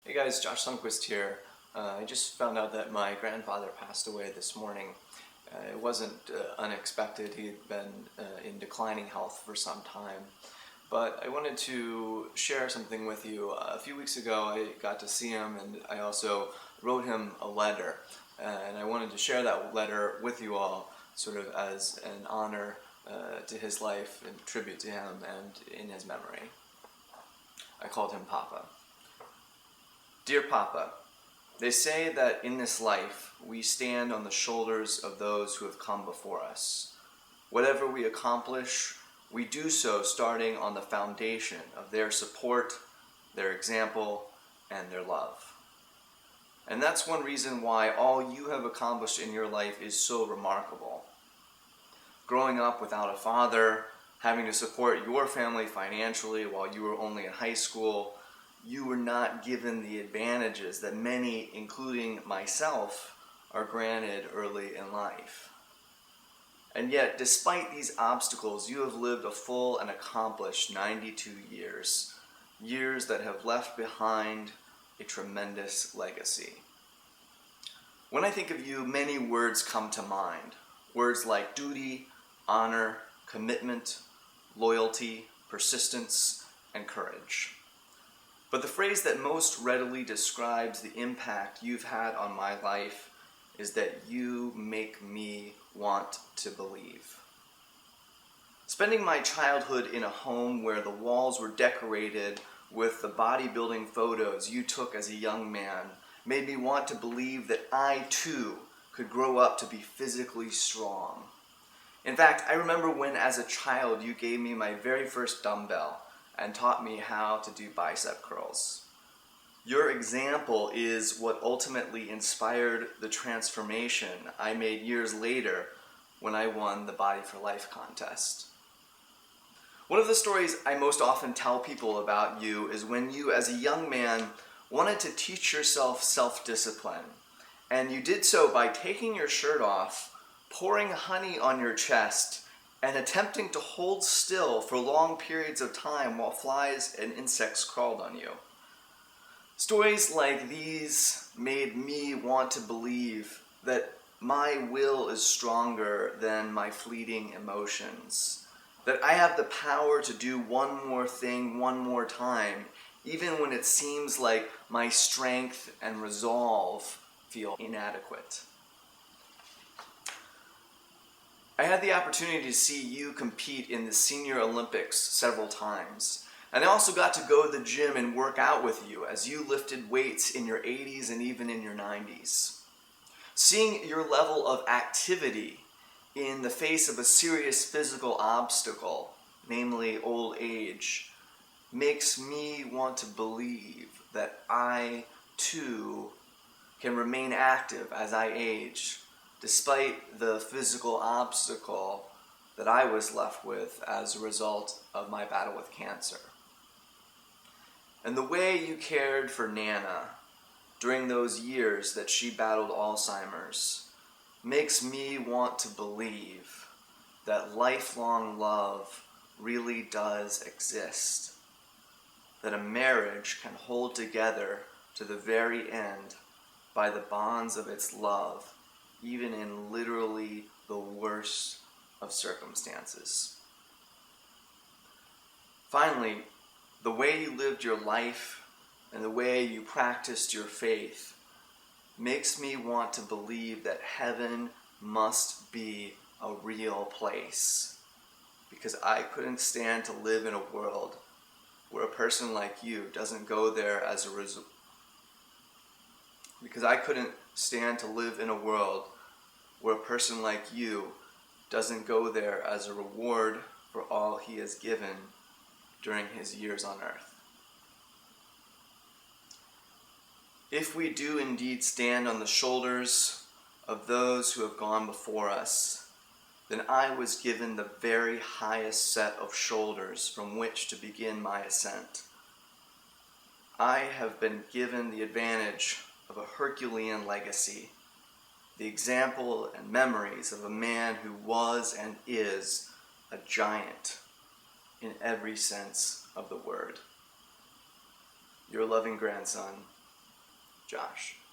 Hey guys, JoshSundquist here. I just found out that my grandfather passed away this morning. It wasn't unexpected. He had been in declining health for some time. But I wanted to share something with you. A few weeks ago I got to see him, and I also wrote him a letter. And I wanted to share that letter with you all sort of as an honor to his life and tribute to him and in his memory. I called him Papa. Dear Papa, they say that in this life we stand on the shoulders of those who have come before us. Whatever we accomplish, we do so starting on the foundation of their support, their example, and their love. And that's one reason why all you have accomplished in your life is so remarkable. Growing up without a father, having to support your family financially while you were only in high school, you were not given the advantages that many, including myself, are granted early in life. And yet, despite these obstacles, you have lived a full and accomplished 92 years, years that have left behind a tremendous legacy. When I think of you, many words come to mind. Words like duty, honor, commitment, loyalty, persistence, and courage. But the phrase that most readily describes the impact you've had on my life is that you make me want to believe. Spending my childhood in a home where the walls were decorated with the bodybuilding photos you took as a young man made me want to believe that I too could grow up to be physically strong. In fact, I remember when as a child you gave me my very first dumbbell and taught me how to do bicep curls. Your example is what ultimately inspired the transformation I made years later when I won the Body for Life contest. One of the stories I most often tell people about you is when you, as a young man, wanted to teach yourself self-discipline, and you did so by taking your shirt off, pouring honey on your chest, and attempting to hold still for long periods of time while flies and insects crawled on you. Stories like these made me want to believe that my will is stronger than my fleeting emotions, that I have the power to do one more thing one more time, even when it seems like my strength and resolve feel inadequate. I had the opportunity to see you compete in the Senior Olympics several times. And I also got to go to the gym and work out with you as you lifted weights in your 80s and even in your 90s. Seeing your level of activity in the face of a serious physical obstacle, namely old age, makes me want to believe that I too can remain active as I age, despite the physical obstacle that I was left with as a result of my battle with cancer. And the way you cared for Nana during those years that she battled Alzheimer's makes me want to believe that lifelong love really does exist, that a marriage can hold together to the very end by the bonds of its love, even in literally the worst of circumstances. Finally, the way you lived your life and the way you practiced your faith makes me want to believe that heaven must be a real place, because I couldn't stand to live in a world where a person like you doesn't go there as a result. Because I couldn't stand to live in a world where a person like you doesn't go there as a reward for all he has given during his years on earth. If we do indeed stand on the shoulders of those who have gone before us, then I was given the very highest set of shoulders from which to begin my ascent. I have been given the advantage of a Herculean legacy, the example and memories of a man who was and is a giant in every sense of the word. Your loving grandson, Josh.